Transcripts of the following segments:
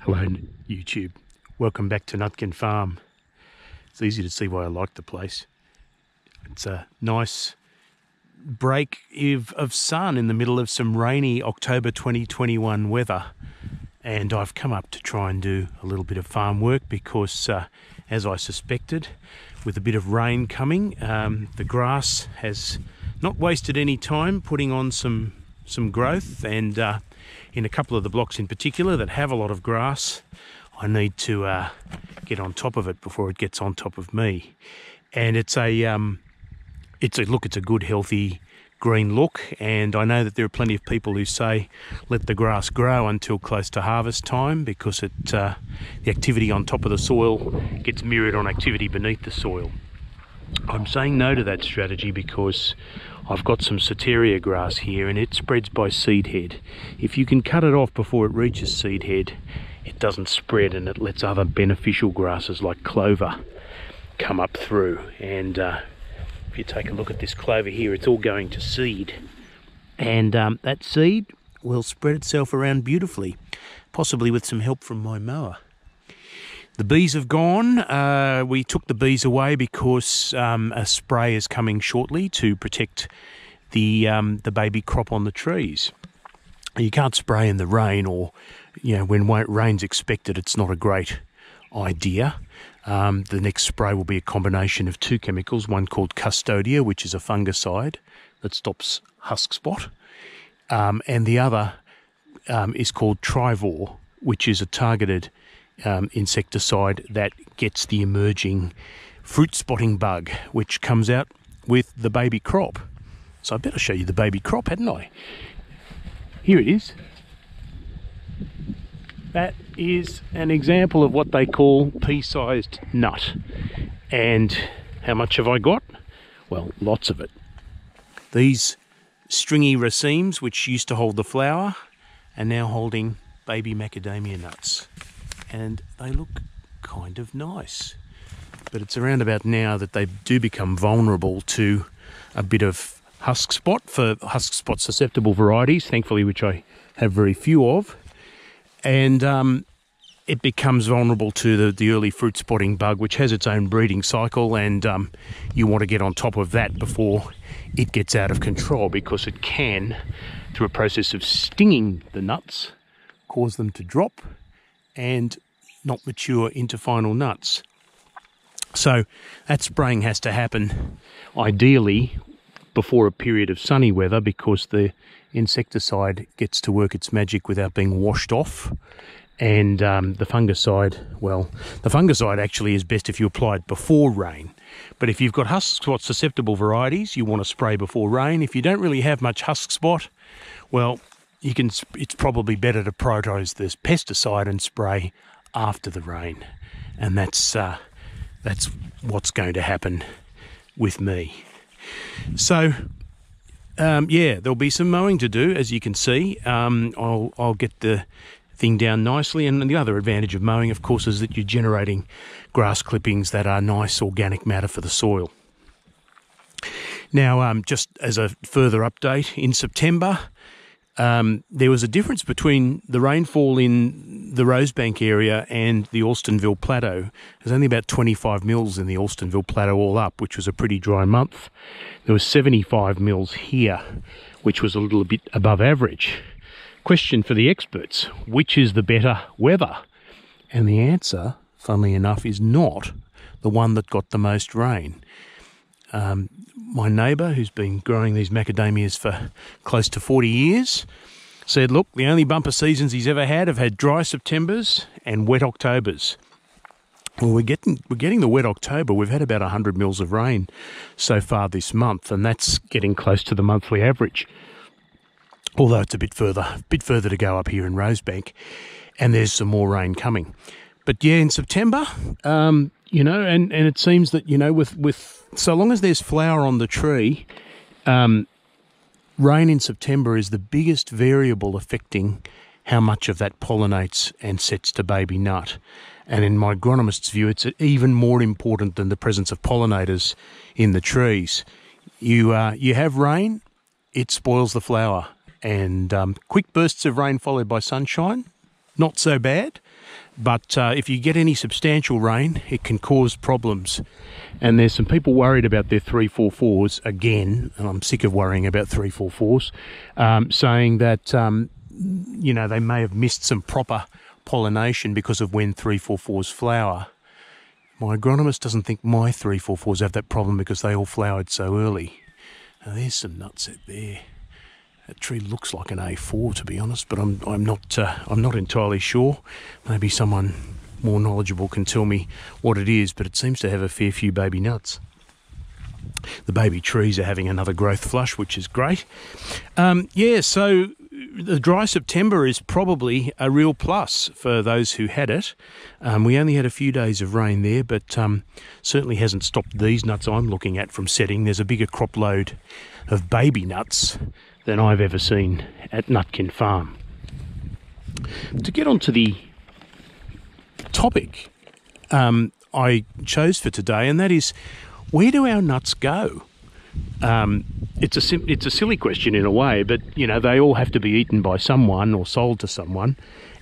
Hello YouTube, welcome back to Nutkin Farm. It's easy to see why I like the place. It's a nice break of sun in the middle of some rainy October 2021 weather, and I've come up to try and do a little bit of farm work because as I suspected, with a bit of rain coming, the grass has not wasted any time putting on some growth, and in a couple of the blocks in particular that have a lot of grass, I need to get on top of it before it gets on top of me. And it's a good healthy green look, and I know that there are plenty of people who say let the grass grow until close to harvest time because the activity on top of the soil gets mirrored on activity beneath the soil. I'm saying no to that strategy because I've got some Soteria grass here and it spreads by seed head. If you can cut it off before it reaches seed head, it doesn't spread and it lets other beneficial grasses like clover come up through. And if you take a look at this clover here, it's all going to seed. And that seed will spread itself around beautifully, possibly with some help from my mower. The bees have gone. We took the bees away because a spray is coming shortly to protect the baby crop on the trees. You can't spray in the rain, or when rain's expected, it's not a great idea. The next spray will be a combination of two chemicals, one called Custodia, which is a fungicide that stops husk spot, and the other is called Trivor, which is a targeted insecticide that gets the emerging fruit spotting bug, which comes out with the baby crop. So I better show you the baby crop, hadn't I? Here it is. That is an example of what they call pea-sized nut. And how much have I got? Well, lots of it. These stringy racemes, which used to hold the flower, are now holding baby macadamia nuts. And they look kind of nice. But it's around about now that they do become vulnerable to a bit of husk spot for husk spot susceptible varieties, thankfully, which I have very few of. And it becomes vulnerable to the early fruit spotting bug, which has its own breeding cycle, and you want to get on top of that before it gets out of control, because it can, through a process of stinging the nuts, cause them to drop and not mature into final nuts. So that spraying has to happen ideally before a period of sunny weather, because the insecticide gets to work its magic without being washed off. And the fungicide actually is best if you apply it before rain. But if you've got husk spot susceptible varieties, you want to spray before rain. If you don't really have much husk spot, well, it's probably better to prioritise this pesticide and spray after the rain. And that's what's going to happen with me. So there'll be some mowing to do, as you can see. I'll get the thing down nicely, and the other advantage of mowing, of course, is that you're generating grass clippings that are nice organic matter for the soil. Now, just as a further update, in September there was a difference between the rainfall in the Rosebank area and the Alstonville Plateau. There's only about 25 mils in the Alstonville Plateau all up, which was a pretty dry month. There was 75 mils here, which was a little bit above average. Question for the experts: which is the better weather? And the answer, funnily enough, is not the one that got the most rain. My neighbour, who's been growing these macadamias for close to 40 years, said, look, the only bumper seasons he's ever had have had dry Septembers and wet Octobers. Well, we're getting the wet October. We've had about 100 mils of rain so far this month, and that's getting close to the monthly average. Although it's a bit further to go up here in Rosebank, and there's some more rain coming. But yeah, in September, and it seems that, with so long as there's flower on the tree, rain in September is the biggest variable affecting how much of that pollinates and sets to baby nut. And in my agronomist's view, it's even more important than the presence of pollinators in the trees. You have rain, it spoils the flower. And quick bursts of rain followed by sunshine, not so bad. But if you get any substantial rain, it can cause problems. And there's some people worried about their 344s again, and I'm sick of worrying about 344s, saying that, you know, they may have missed some proper pollination because of when 344s flower. My agronomist doesn't think my 344s have that problem because they all flowered so early. Now, there's some nuts out there. That tree looks like an A4, to be honest, but I'm not entirely sure. Maybe someone more knowledgeable can tell me what it is, but it seems to have a fair few baby nuts. The baby trees are having another growth flush, which is great. Yeah, so the dry September is probably a real plus for those who had it. We only had a few days of rain there, but certainly hasn't stopped these nuts I'm looking at from setting. There's a bigger crop load of baby nuts than I've ever seen at Nutkin Farm. To get onto the topic I chose for today, and that is, where do our nuts go? It's a silly question in a way, but you know, they all have to be eaten by someone or sold to someone,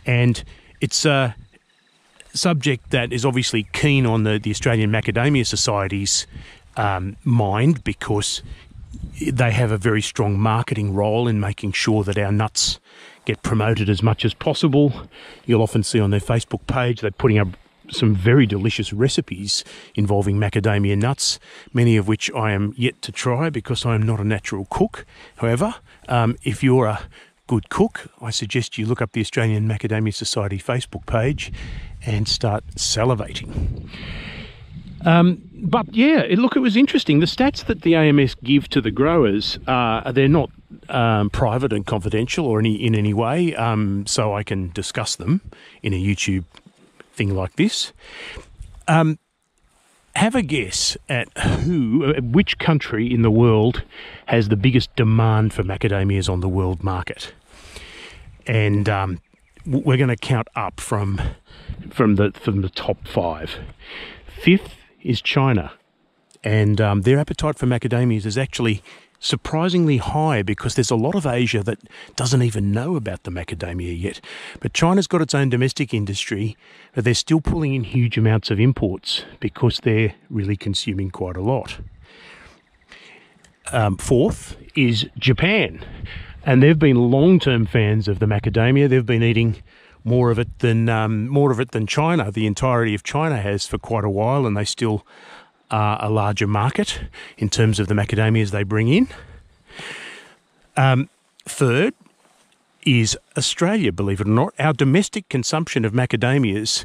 and it's a subject that is obviously keen on the Australian Macadamia Society's mind, because they have a very strong marketing role in making sure that our nuts get promoted as much as possible. You'll often see on their Facebook page they're putting up some very delicious recipes involving macadamia nuts, many of which I am yet to try because I am not a natural cook. However, if you're a good cook, I suggest you look up the Australian Macadamia Society Facebook page and start salivating. But yeah, look, it was interesting. The stats that the AMS give to the growers, they're not private and confidential or in any way, so I can discuss them in a YouTube thing like this. Have a guess at which country in the world has the biggest demand for macadamias on the world market. And we're going to count up from the top 5. 5th is China, and their appetite for macadamias is actually surprisingly high, because there's a lot of Asia that doesn't even know about the macadamia yet. But China's got its own domestic industry, but they're still pulling in huge amounts of imports because they're really consuming quite a lot. 4th is Japan, and they've been long-term fans of the macadamia. They've been eating more of it than China, the entirety of China has, for quite a while, and they still are a larger market in terms of the macadamias they bring in. 3rd is Australia, believe it or not. Our domestic consumption of macadamias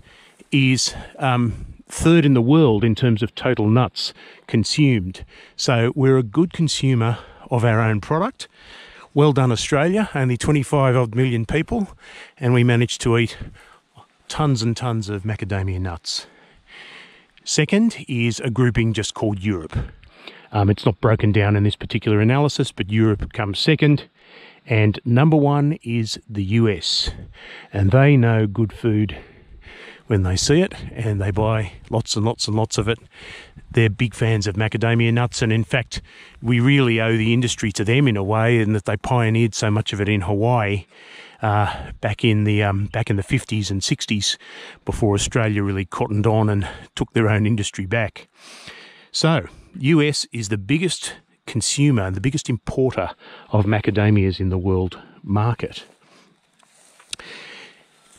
is 3rd in the world in terms of total nuts consumed. So we're a good consumer of our own product. Well done, Australia, only 25 odd million people, and we managed to eat tons and tons of macadamia nuts. 2nd is a grouping just called Europe. It's not broken down in this particular analysis, but Europe comes 2nd. And number 1 is the US. And they know good food when they see it, and they buy lots and lots and lots of it. They're big fans of macadamia nuts, and in fact, we really owe the industry to them in a way, in that they pioneered so much of it in Hawaii back in the 50s and 60s, before Australia really cottoned on and took their own industry back. So, US is the biggest consumer and the biggest importer of macadamias in the world market.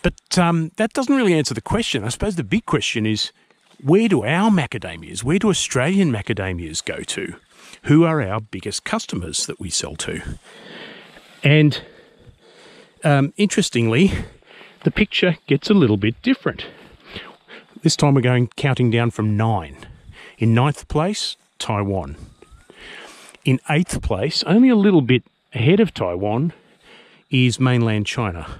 But that doesn't really answer the question. I suppose the big question is, where do our macadamias, where do Australian macadamias go to? Who are our biggest customers that we sell to? And interestingly, the picture gets a little bit different. This time we're counting down from 9. In 9th place, Taiwan. In 8th place, only a little bit ahead of Taiwan, is mainland China.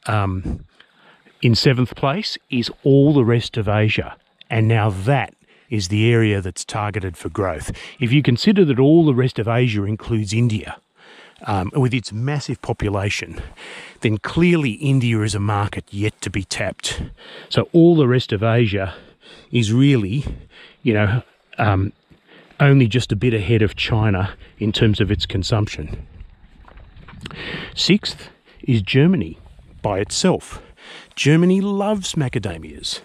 In 7th place is all the rest of Asia, and now that is the area that's targeted for growth. If you consider that all the rest of Asia includes India, with its massive population, then clearly India is a market yet to be tapped. So all the rest of Asia is really, only just a bit ahead of China in terms of its consumption. 6th is Germany. by itself. Germany loves macadamias.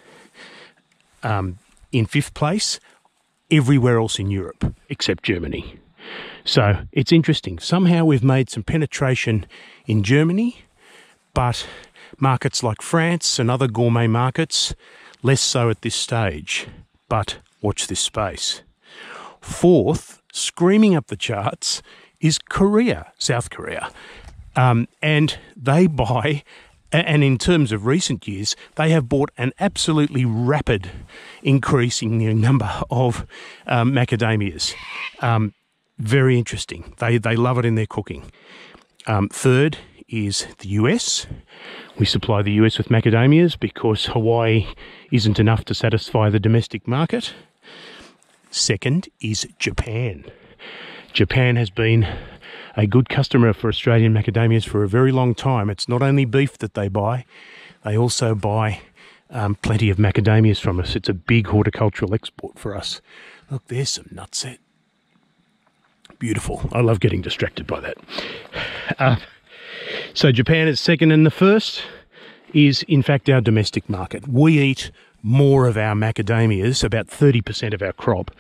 In fifth place, everywhere else in Europe except Germany. So it's interesting. Somehow we've made some penetration in Germany, but markets like France and other gourmet markets, less so at this stage. But watch this space. Fourth, screaming up the charts, is Korea, South Korea. And they buy, and in terms of recent years, they have bought an absolutely rapid increase in the number of macadamias. Very interesting. They love it in their cooking. Third is the US. We supply the US with macadamias because Hawaii isn't enough to satisfy the domestic market. Second is Japan. Japan has been a good customer for Australian macadamias for a very long time. It's not only beef that they buy, they also buy plenty of macadamias from us. It's a big horticultural export for us. Look, there's some nutset. Beautiful. I love getting distracted by that. So Japan is second, and the first is in fact our domestic market. We eat more of our macadamias, about 30% of our crop.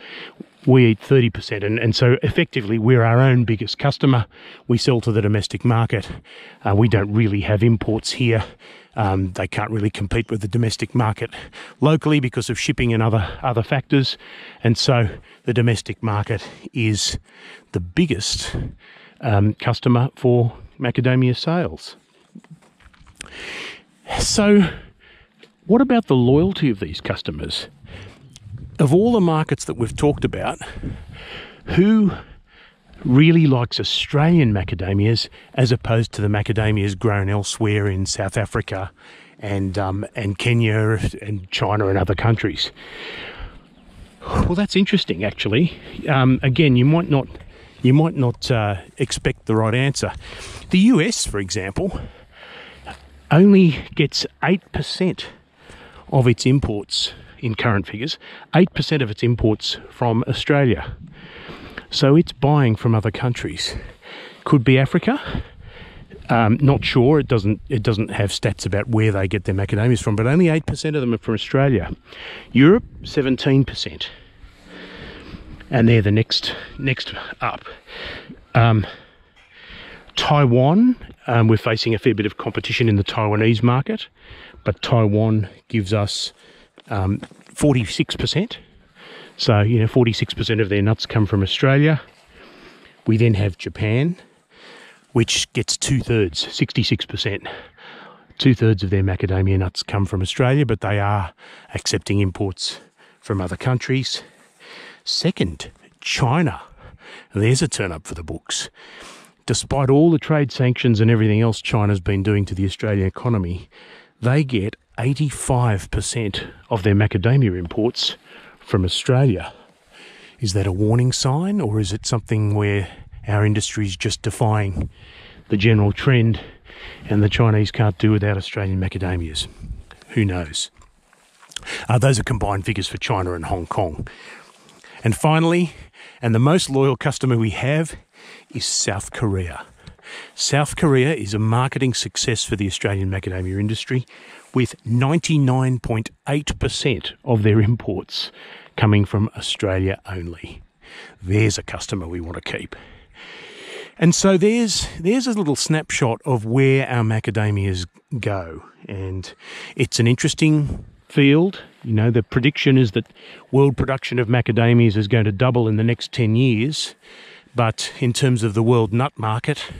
We eat 30%, and so effectively we're our own biggest customer. We sell to the domestic market. We don't really have imports here. They can't really compete with the domestic market locally because of shipping and other factors, and so the domestic market is the biggest customer for macadamia sales. So what about the loyalty of these customers? Of all the markets that we've talked about, who really likes Australian macadamias as opposed to the macadamias grown elsewhere in South Africa and Kenya and China and other countries? Well, that's interesting, actually. Again, you might not expect the right answer. The US, for example, only gets 8% of its imports, in current figures, 8% of its imports from Australia. So it's buying from other countries. Could be Africa. Not sure. It doesn't have stats about where they get their macadamias from, but only 8% of them are from Australia. Europe, 17%. And they're the next up. Taiwan, we're facing a fair bit of competition in the Taiwanese market, but Taiwan gives us 46%. So, 46% of their nuts come from Australia. We then have Japan, which gets 2/3, 66%. 2/3 of their macadamia nuts come from Australia, but they are accepting imports from other countries. Second, China. There's a turn up for the books. Despite all the trade sanctions and everything else China's been doing to the Australian economy, they get 85% of their macadamia imports from Australia. Is that a warning sign, or is it something where our industry is just defying the general trend and the Chinese can't do without Australian macadamias? Who knows? Those are combined figures for China and Hong Kong. And finally, and the most loyal customer we have, is South Korea. South Korea is a marketing success for the Australian macadamia industry, with 99.8% of their imports coming from Australia only. There's a customer we want to keep. And so there's a little snapshot of where our macadamias go. And it's an interesting field. The prediction is that world production of macadamias is going to double in the next 10 years. But in terms of the world nut market,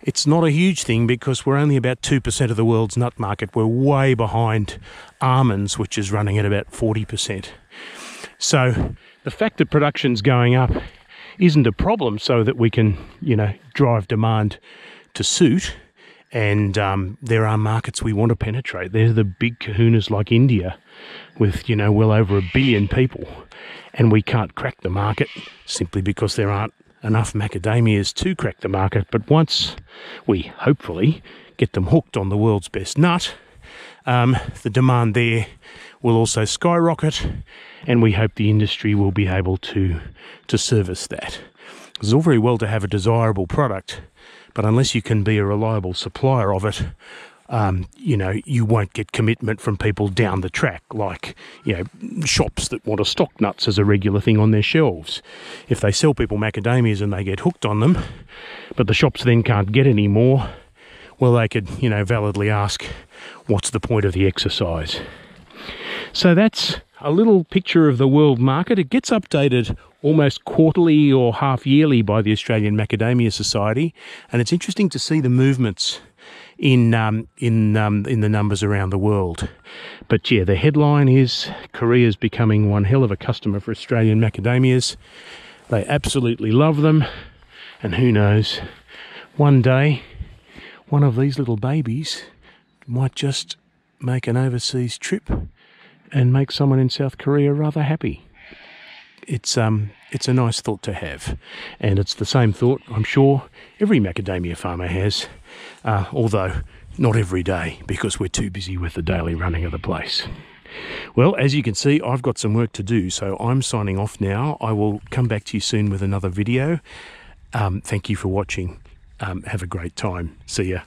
it's not a huge thing because we're only about 2% of the world's nut market. We're way behind almonds, which is running at about 40%. So the fact that production's going up isn't a problem, so that we can, drive demand to suit. And there are markets we want to penetrate. There's the big kahunas like India with, well over 1 billion people. And we can't crack the market simply because there aren't enough macadamias to crack the market. But once we hopefully get them hooked on the world's best nut, the demand there will also skyrocket, and we hope the industry will be able to service that. It's all very well to have a desirable product, but unless you can be a reliable supplier of it, you know, you won't get commitment from people down the track, like, you know, shops that want to stock nuts as a regular thing on their shelves. If they sell people macadamias and they get hooked on them, but the shops then can't get any more, well, they could, you know, validly ask, what's the point of the exercise? So that's a little picture of the world market. It gets updated almost quarterly or half yearly by the Australian Macadamia Society, and it's interesting to see the movements in the numbers around the world. But yeah, the headline is Korea's becoming one hell of a customer for Australian macadamias. They absolutely love them, and who knows, one day one of these little babies might just make an overseas trip and make someone in South Korea rather happy. It's a nice thought to have, and it's the same thought I'm sure every macadamia farmer has, although not every day, because we're too busy with the daily running of the place. Well, as you can see, I've got some work to do, so I'm signing off now. I will come back to you soon with another video. Thank you for watching. Have a great time. See ya.